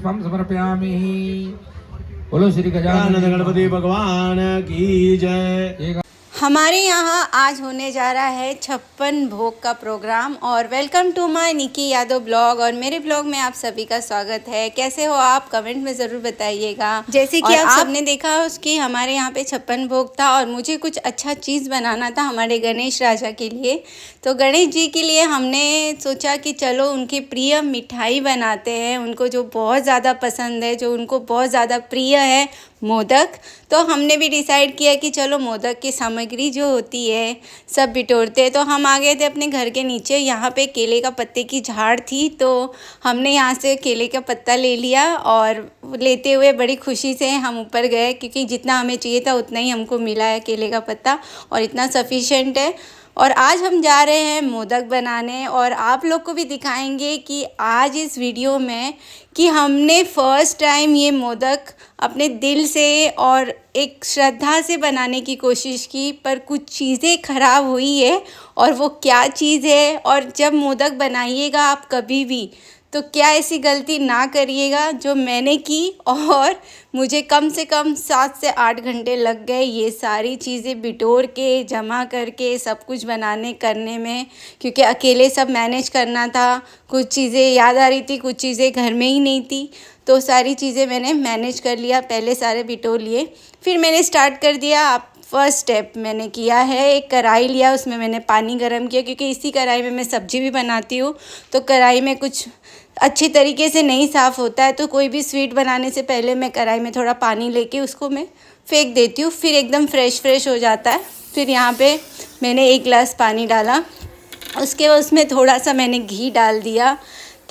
समर्पयामि। बोलो श्री गजानन गणपति भगवान की जय। हमारे यहाँ आज होने जा रहा है 56 भोग का प्रोग्राम और welcome to my Nikki Yadav blog. और मेरे ब्लॉग में आप सभी का स्वागत है। कैसे हो आप, कमेंट में ज़रूर बताइएगा। जैसे कि आप सबने देखा उसकी हमारे यहाँ पे 56 भोग था और मुझे कुछ अच्छा चीज़ बनाना था हमारे गणेश राजा के लिए। तो गणेश जी के लिए हमने सोचा कि चलो उनकी प्रिय मिठाई बनाते हैं, उनको जो बहुत ज़्यादा पसंद है, जो उनको बहुत ज़्यादा प्रिय है, मोदक। तो हमने भी डिसाइड किया कि चलो मोदक की सामग्री जो होती है सब बिटोरते हैं। तो हम आ गए थे अपने घर के नीचे, यहाँ पे केले का पत्ते की झाड़ थी, तो हमने यहाँ से केले का पत्ता ले लिया और लेते हुए बड़ी खुशी से हम ऊपर गए, क्योंकि जितना हमें चाहिए था उतना ही हमको मिला है केले का पत्ता और इतना सफिशेंट है। और आज हम जा रहे हैं मोदक बनाने और आप लोग को भी दिखाएंगे कि आज इस वीडियो में कि हमने फ़र्स्ट टाइम ये मोदक अपने दिल से और एक श्रद्धा से बनाने की कोशिश की, पर कुछ चीज़ें ख़राब हुई है। और वो क्या चीज़ है, और जब मोदक बनाइएगा आप कभी भी तो क्या ऐसी गलती ना करिएगा जो मैंने की। और मुझे कम से कम 7 से 8 घंटे लग गए ये सारी चीज़ें बिटोर के, जमा करके, सब कुछ बनाने करने में, क्योंकि अकेले सब मैनेज करना था। कुछ चीज़ें याद आ रही थी, कुछ चीज़ें घर में ही नहीं थी, तो सारी चीज़ें मैंने मैनेज कर लिया। पहले सारे बिटोर लिए, फिर मैंने स्टार्ट कर दिया। आप फर्स्ट स्टेप मैंने किया है, एक कढ़ाई लिया, उसमें मैंने पानी गर्म किया, क्योंकि इसी कढ़ाई में मैं सब्ज़ी भी बनाती हूँ। तो कढ़ाई में कुछ अच्छी तरीके से नहीं साफ़ होता है, तो कोई भी स्वीट बनाने से पहले मैं कढ़ाई में थोड़ा पानी लेके उसको मैं फेंक देती हूँ, फिर एकदम फ्रेश हो जाता है। फिर यहाँ पे मैंने 1 गिलास पानी डाला, उसके बाद उसमें थोड़ा सा मैंने घी डाल दिया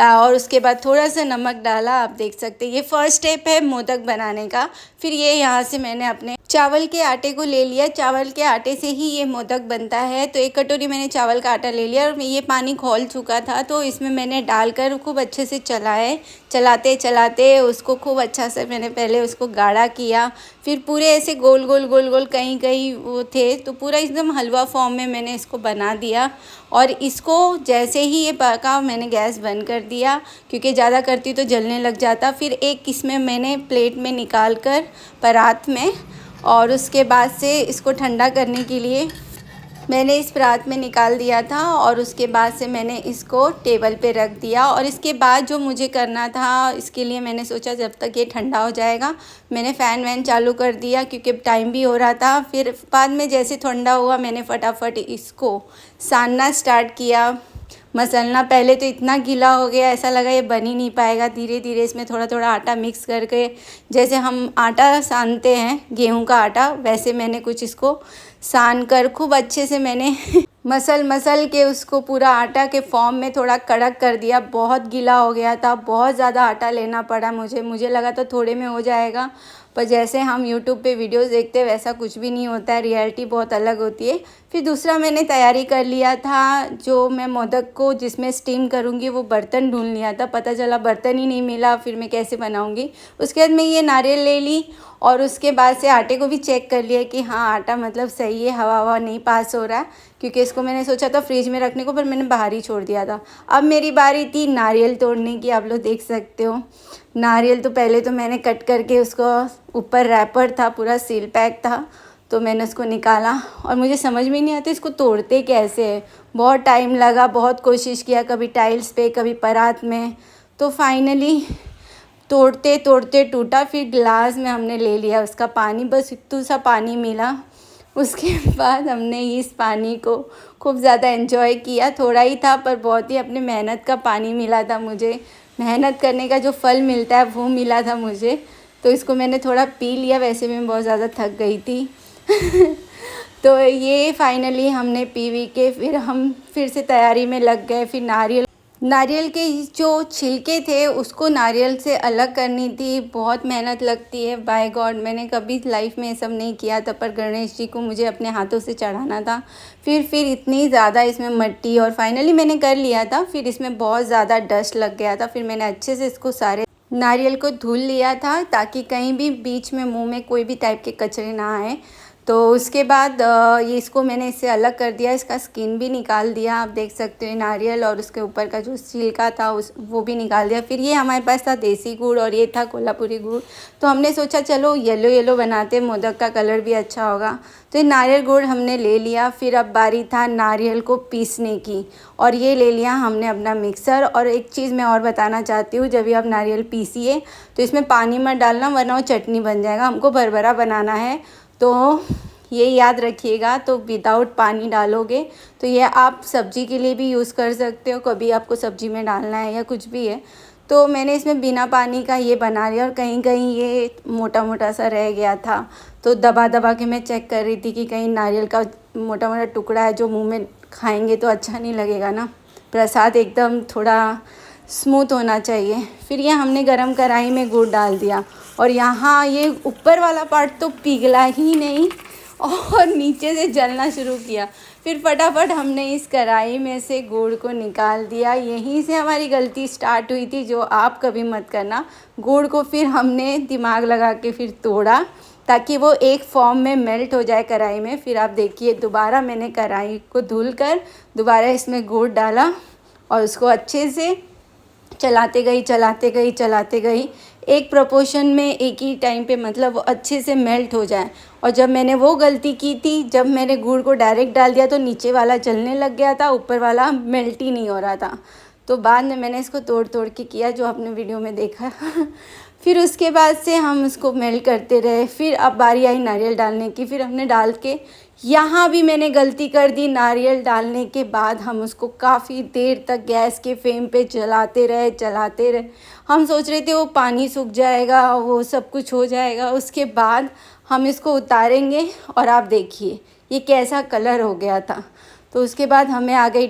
और उसके बाद थोड़ा सा नमक डाला। आप देख सकते हैं ये फर्स्ट स्टेप है मोदक बनाने का। फिर ये यहाँ से मैंने अपने चावल के आटे को ले लिया, चावल के आटे से ही ये मोदक बनता है। तो 1 कटोरी मैंने चावल का आटा ले लिया और ये पानी खौल चुका था, तो इसमें मैंने डालकर खूब अच्छे से चलाते चलाते उसको खूब अच्छा से मैंने पहले उसको गाढ़ा किया। फिर पूरे ऐसे गोल गोल कहीं कहीं वो थे, तो पूरा एकदम हलवा फॉर्म में मैंने इसको बना दिया। और इसको जैसे ही ये पका मैंने गैस बंद कर दिया, क्योंकि ज़्यादा करती तो जलने लग जाता। फिर एक इसमें मैंने प्लेट में निकाल कर परात में, और उसके बाद से इसको ठंडा करने के लिए मैंने इस परात में निकाल दिया था। और उसके बाद से मैंने इसको टेबल पे रख दिया। और इसके बाद जो मुझे करना था, इसके लिए मैंने सोचा जब तक ये ठंडा हो जाएगा, मैंने फ़ैन वैन चालू कर दिया, क्योंकि टाइम भी हो रहा था। फिर बाद में जैसे ठंडा हुआ मैंने फटाफट इसको सानना स्टार्ट किया, मसलना। पहले तो इतना गीला हो गया, ऐसा लगा ये बन ही नहीं पाएगा। धीरे धीरे इसमें थोड़ा थोड़ा आटा मिक्स करके, जैसे हम आटा सानते हैं गेहूं का आटा, वैसे मैंने कुछ इसको सान कर खूब अच्छे से मैंने मसल के उसको पूरा आटा के फॉर्म में थोड़ा कड़क कर दिया। बहुत गीला हो गया था, बहुत ज़्यादा आटा लेना पड़ा मुझे लगा तो थोड़े में हो जाएगा, पर जैसे हम यूट्यूब पे वीडियोस देखते हैं वैसा कुछ भी नहीं होता है, रियलिटी बहुत अलग होती है। फिर दूसरा मैंने तैयारी कर लिया था, जो मैं मोदक को जिसमें स्टीम करूँगी वो बर्तन ढूंढ लिया था। पता चला बर्तन ही नहीं मिला, फिर मैं कैसे बनाऊँगी। उसके बाद मैं ये नारियल ले ली और उसके बाद से आटे को भी चेक कर लिया कि हाँ आटा मतलब सही है, हवा नहीं पास हो रहा है, क्योंकि इसको मैंने सोचा था फ्रिज में रखने को, पर मैंने बाहर ही छोड़ दिया था। अब मेरी बारी थी नारियल तोड़ने की। आप लोग देख सकते हो नारियल तो पहले तो मैंने कट करके, उसको ऊपर रैपर था, पूरा सील पैक था, तो मैंने उसको निकाला। और मुझे समझ में नहीं आता इसको तोड़ते कैसे है, बहुत टाइम लगा, बहुत कोशिश किया, कभी टाइल्स पे कभी परात में, तो फाइनली तोड़ते तोड़ते टूटा। फिर गिलास में हमने ले लिया उसका पानी, बस इतना सा पानी मिला। उसके बाद हमने इस पानी को खूब ज़्यादा एंजॉय किया। थोड़ा ही था पर बहुत ही अपने मेहनत का पानी मिला था मुझे, मेहनत करने का जो फल मिलता है वो मिला था मुझे। तो इसको मैंने थोड़ा पी लिया, वैसे मैं बहुत ज़्यादा थक गई थी तो ये फाइनली हमने पी के फिर हम फिर से तैयारी में लग गए। फिर नारियल के जो छिलके थे उसको नारियल से अलग करनी थी, बहुत मेहनत लगती है। बाय गॉड, मैंने कभी लाइफ में ये सब नहीं किया था, पर गणेश जी को मुझे अपने हाथों से चढ़ाना था। फिर इतनी ज़्यादा इसमें मिट्टी, और फाइनली मैंने कर लिया था। फिर इसमें बहुत ज़्यादा डस्ट लग गया था, फिर मैंने अच्छे से इसको सारे नारियल को धुल लिया था, ताकि कहीं भी बीच में मुँह में कोई भी टाइप के कचरे ना आए। तो उसके बाद ये इसको मैंने इससे अलग कर दिया, इसका स्किन भी निकाल दिया। आप देख सकते हो नारियल और उसके ऊपर का जो छिलका था वो भी निकाल दिया। फिर ये हमारे पास था देसी गुड़ और ये था कोल्हापुरी गुड़। तो हमने सोचा चलो येलो येलो बनाते, मोदक का कलर भी अच्छा होगा। तो ये नारियल गुड़ हमने ले लिया। फिर अब बारी था नारियल को पीसने की, और ये ले लिया हमने अपना मिक्सर। और एक चीज़ मैं और बताना चाहती हूँ, जब भी आप नारियल पीसिए तो इसमें पानी मत डालना, वरना वो चटनी बन जाएगा। हमको भरभरा बनाना है, तो ये याद रखिएगा। तो विदाउट पानी डालोगे तो ये आप सब्ज़ी के लिए भी यूज़ कर सकते हो, कभी आपको सब्ज़ी में डालना है या कुछ भी है। तो मैंने इसमें बिना पानी का ये बना लिया, और कहीं कहीं ये मोटा मोटा सा रह गया था, तो दबा दबा के मैं चेक कर रही थी कि कहीं नारियल का मोटा मोटा टुकड़ा है जो मुंह में खाएंगे तो अच्छा नहीं लगेगा ना। प्रसाद एकदम थोड़ा स्मूथ होना चाहिए। फिर ये हमने गरम कढ़ाई में गुड़ डाल दिया, और यहाँ ये ऊपर वाला पार्ट तो पिघला ही नहीं और नीचे से जलना शुरू किया। फिर फटाफट हमने इस कढ़ाई में से गुड़ को निकाल दिया। यहीं से हमारी गलती स्टार्ट हुई थी, जो आप कभी मत करना। गुड़ को फिर हमने दिमाग लगा के फिर तोड़ा, ताकि वो एक फॉर्म में मेल्ट हो जाए कढ़ाई में। फिर आप देखिए, दोबारा मैंने कढ़ाई को धुल कर दोबारा इसमें गुड़ डाला, और उसको अच्छे से चलाते गई एक प्रोपोर्शन में, एक ही टाइम पे, मतलब वो अच्छे से मेल्ट हो जाए। और जब मैंने वो गलती की थी, जब मैंने गुड़ को डायरेक्ट डाल दिया तो नीचे वाला जलने लग गया था, ऊपर वाला मेल्ट ही नहीं हो रहा था। तो बाद में मैंने इसको तोड़ तोड़ के किया, जो आपने वीडियो में देखा। फिर उसके बाद से हम उसको मेल्ट करते रहे। फिर अब बारी आई नारियल डालने की। फिर हमने डाल के, यहाँ भी मैंने गलती कर दी। नारियल डालने के बाद हम उसको काफ़ी देर तक गैस के फ्लेम पे चलाते रहे। हम सोच रहे थे वो पानी सूख जाएगा, वो सब कुछ हो जाएगा, उसके बाद हम इसको उतारेंगे। और आप देखिए ये कैसा कलर हो गया था। तो उसके बाद हमें आ गई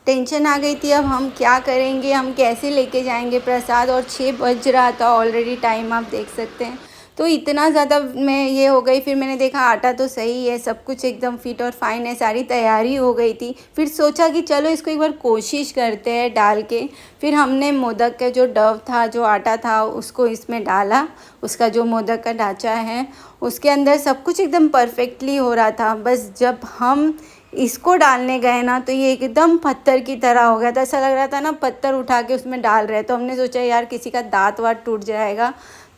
टेंशन आ गई थी, अब हम क्या करेंगे, हम कैसे लेके जाएंगे प्रसाद। और 6 बज रहा था ऑलरेडी, टाइम आप देख सकते हैं। तो इतना ज़्यादा मैं ये हो गई। फिर मैंने देखा आटा तो सही है, सब कुछ एकदम फिट और फाइन है, सारी तैयारी हो गई थी। फिर सोचा कि चलो इसको एक बार कोशिश करते हैं डाल के। फिर हमने मोदक का जो डव था, जो आटा था, उसको इसमें डाला। उसका जो मोदक का ढांचा है उसके अंदर सब कुछ एकदम परफेक्टली हो रहा था। बस जब हम इसको डालने गए ना, तो ये एकदम पत्थर की तरह हो गया था। ऐसा लग रहा था ना पत्थर उठा के उसमें डाल रहे। तो हमने सोचा यार किसी का दांत वात टूट जाएगा,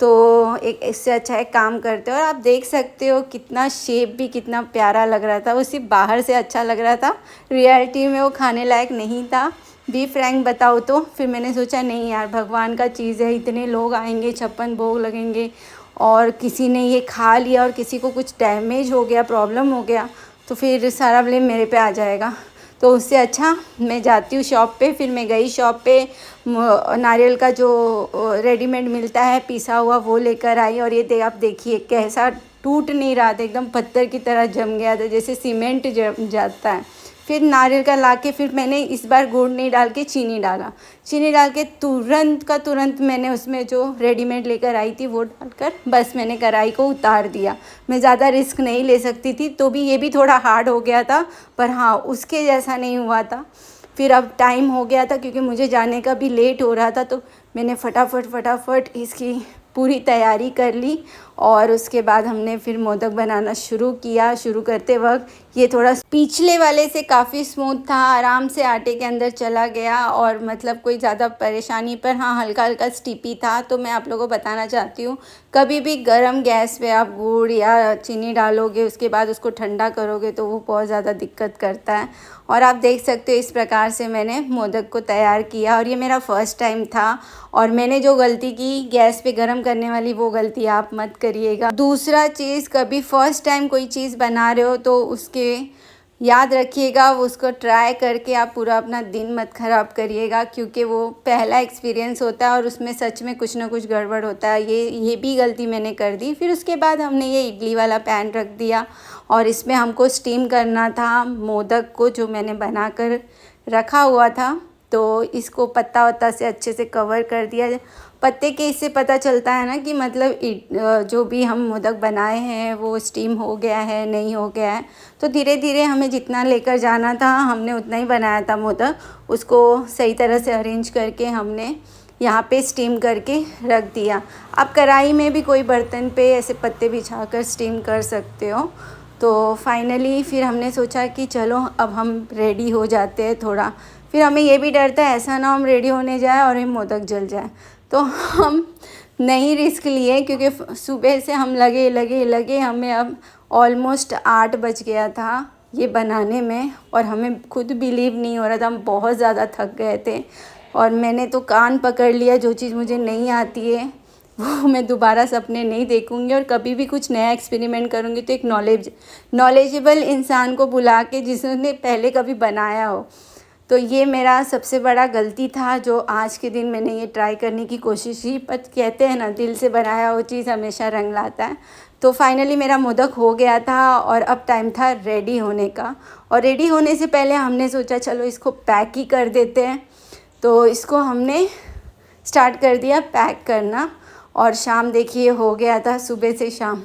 तो एक इससे अच्छा एक काम करते हो। और आप देख सकते हो कितना शेप भी कितना प्यारा लग रहा था। वो सिर्फ बाहर से अच्छा लग रहा था, रियलिटी में वो खाने लायक नहीं था, बी फ्रैंक बताओ तो। फिर मैंने सोचा नहीं यार, भगवान का चीज़ है, इतने लोग आएंगे, 56 भोग लगेंगे, और किसी ने ये खा लिया और किसी को कुछ डैमेज हो गया, प्रॉब्लम हो गया, तो फिर सारा ब्लेम मेरे पे आ जाएगा। तो उससे अच्छा मैं जाती हूँ शॉप पे। फिर मैं गई शॉप पे, नारियल का जो रेडीमेड मिलता है पिसा हुआ, वो लेकर आई। और ये आप देखिए कैसा टूट नहीं रहा था, एकदम पत्थर की तरह जम गया था, जैसे सीमेंट जम जाता है। फिर नारियल का लाके फिर मैंने इस बार गुड़ नहीं डाल के चीनी डाला। चीनी डाल के तुरंत मैंने उसमें जो रेडीमेड लेकर आई थी वो डालकर बस मैंने कढ़ाई को उतार दिया। मैं ज़्यादा रिस्क नहीं ले सकती थी, तो भी ये भी थोड़ा हार्ड हो गया था, पर हाँ उसके जैसा नहीं हुआ था। फिर अब टाइम हो गया था, क्योंकि मुझे जाने का भी लेट हो रहा था, तो मैंने फटाफट इसकी पूरी तैयारी कर ली। और उसके बाद हमने फिर मोदक बनाना शुरू किया। शुरू करते वक्त ये थोड़ा पिछले वाले से काफ़ी स्मूथ था, आराम से आटे के अंदर चला गया, और मतलब कोई ज़्यादा परेशानी, पर हाँ हल्का हल्का स्टिपी था। तो मैं आप लोगों को बताना चाहती हूँ, कभी भी गरम गैस पे आप गुड़ या चीनी डालोगे, उसके बाद उसको ठंडा करोगे, तो वो बहुत ज़्यादा दिक्कत करता है। और आप देख सकते हो इस प्रकार से मैंने मोदक को तैयार किया। और ये मेरा फर्स्ट टाइम था, और मैंने जो गलती की गैस पे गरम करने वाली, वो गलती आप मत करिएगा। दूसरा चीज़, कभी फर्स्ट टाइम कोई चीज़ बना रहे हो तो उसके याद रखिएगा, उसको ट्राई करके आप पूरा अपना दिन मत ख़राब करिएगा, क्योंकि वो पहला एक्सपीरियंस होता है और उसमें सच में कुछ ना कुछ गड़बड़ होता है। ये भी गलती मैंने कर दी। फिर उसके बाद हमने ये इडली वाला पैन रख दिया, और इसमें हमको स्टीम करना था मोदक को, जो मैंने बना कर रखा हुआ था। तो इसको पत्ता वत्ता से अच्छे से कवर कर दिया। पत्ते के इससे पता चलता है ना कि मतलब जो भी हम मोदक बनाए हैं वो स्टीम हो गया है, नहीं हो गया है। तो धीरे धीरे हमें जितना लेकर जाना था हमने उतना ही बनाया था मोदक। उसको सही तरह से अरेंज करके हमने यहाँ पे स्टीम करके रख दिया। आप कढ़ाई में भी कोई बर्तन पे ऐसे पत्ते बिछाकर स्टीम कर सकते हो। तो फाइनली फिर हमने सोचा कि चलो अब हम रेडी हो जाते हैं थोड़ा। फिर हमें ये भी डर था ऐसा ना हम रेडी होने जाए और हम मोदक जल जाए, तो हम नहीं रिस्क लिए, क्योंकि सुबह से हम लगे हमें अब ऑलमोस्ट 8 बज गया था ये बनाने में, और हमें खुद बिलीव नहीं हो रहा था, हम बहुत ज़्यादा थक गए थे। और मैंने तो कान पकड़ लिया, जो चीज़ मुझे नहीं आती है वो मैं दोबारा सपने नहीं देखूंगी, और कभी भी कुछ नया एक्सपेरिमेंट करूंगी तो एक नॉलेजेबल इंसान को बुला के जिसने पहले कभी बनाया हो। तो ये मेरा सबसे बड़ा गलती था जो आज के दिन मैंने ये ट्राई करने की कोशिश की, पर कहते हैं ना दिल से बनाया हो चीज़ हमेशा रंग लाता है। तो फाइनली मेरा मोदक हो गया था और अब टाइम था रेडी होने का। और रेडी होने से पहले हमने सोचा चलो इसको पैक ही कर देते हैं, तो इसको हमने स्टार्ट कर दिया पैक करना। और शाम देखिए हो गया था, सुबह से शाम।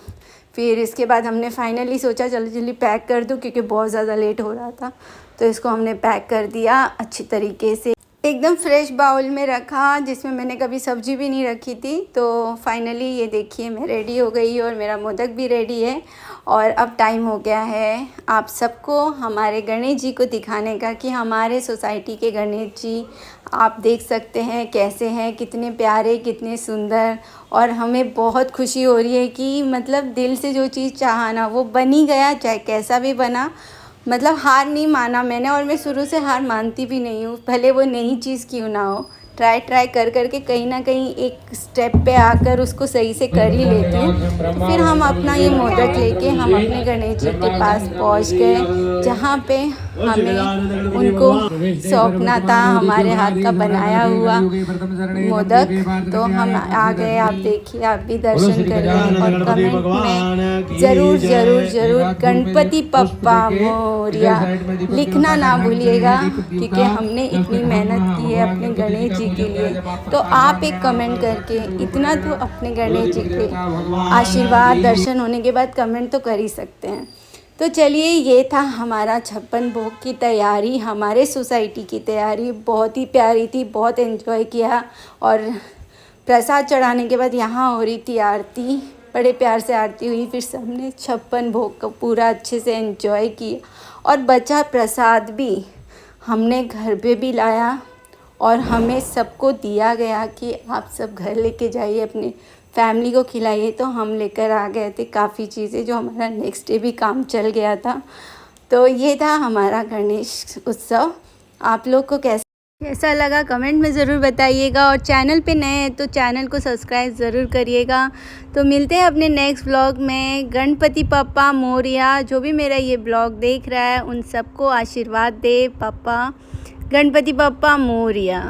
फिर इसके बाद हमने फाइनली सोचा चलो जल्दी पैक कर दूँ, क्योंकि बहुत ज़्यादा लेट हो रहा था। तो इसको हमने पैक कर दिया अच्छी तरीके से, एकदम फ्रेश बाउल में रखा जिसमें मैंने कभी सब्जी भी नहीं रखी थी। तो फाइनली ये देखिए मैं रेडी हो गई और मेरा मोदक भी रेडी है। और अब टाइम हो गया है आप सबको हमारे गणेश जी को दिखाने का, कि हमारे सोसाइटी के गणेश जी आप देख सकते हैं कैसे हैं, कितने प्यारे कितने सुंदर। और हमें बहुत खुशी हो रही है कि मतलब दिल से जो चीज़ चाहा ना वो बन ही गया, चाहे कैसा भी बना। मतलब हार नहीं माना मैंने, और मैं शुरू से हार मानती भी नहीं हूँ, भले वो नई चीज़ क्यों ना हो। ट्राई करके कहीं ना कहीं एक स्टेप पे आकर उसको सही से कर ही लेती हूँ। तो फिर हम अपना ये मोदक लेके हम अपने गणेश जी के पास पहुँच गए, जहाँ पे हमें उनको सौंपना था हमारे हाथ का बनाया हुआ मोदक। तो हम आ गए, आप देखिए आप भी दर्शन करिए, और कमेंट में ज़रूर गणपति बप्पा मोरिया लिखना ना भूलिएगा, क्योंकि हमने इतनी मेहनत की है अपने गणेश जी के लिए। तो आप एक कमेंट करके इतना तो अपने गणेश जी के आशीर्वाद दर्शन होने के बाद कमेंट तो कर ही सकते हैं। तो चलिए ये था हमारा 56 भोग की तैयारी, हमारे सोसाइटी की तैयारी बहुत ही प्यारी थी, बहुत एंजॉय किया। और प्रसाद चढ़ाने के बाद यहाँ हो रही थी आरती, बड़े प्यार से आरती हुई। फिर सबने 56 भोग को पूरा अच्छे से एंजॉय किया, और बचा प्रसाद भी हमने घर पे भी लाया और हमें सबको दिया गया कि आप सब घर लेके जाइए अपने फैमिली को खिलाइए। तो हम लेकर आ गए थे काफ़ी चीज़ें, जो हमारा नेक्स्ट डे भी काम चल गया था। तो ये था हमारा गणेश उत्सव। आप लोग को कैसा लगा कमेंट में ज़रूर बताइएगा, और चैनल पे नए हैं तो चैनल को सब्सक्राइब ज़रूर करिएगा। तो मिलते हैं अपने नेक्स्ट ब्लॉग में। गणपति बप्पा मोरिया, जो भी मेरा ये ब्लॉग देख रहा है उन सबको आशीर्वाद दे पापा। गणपति बप्पा मोरिया।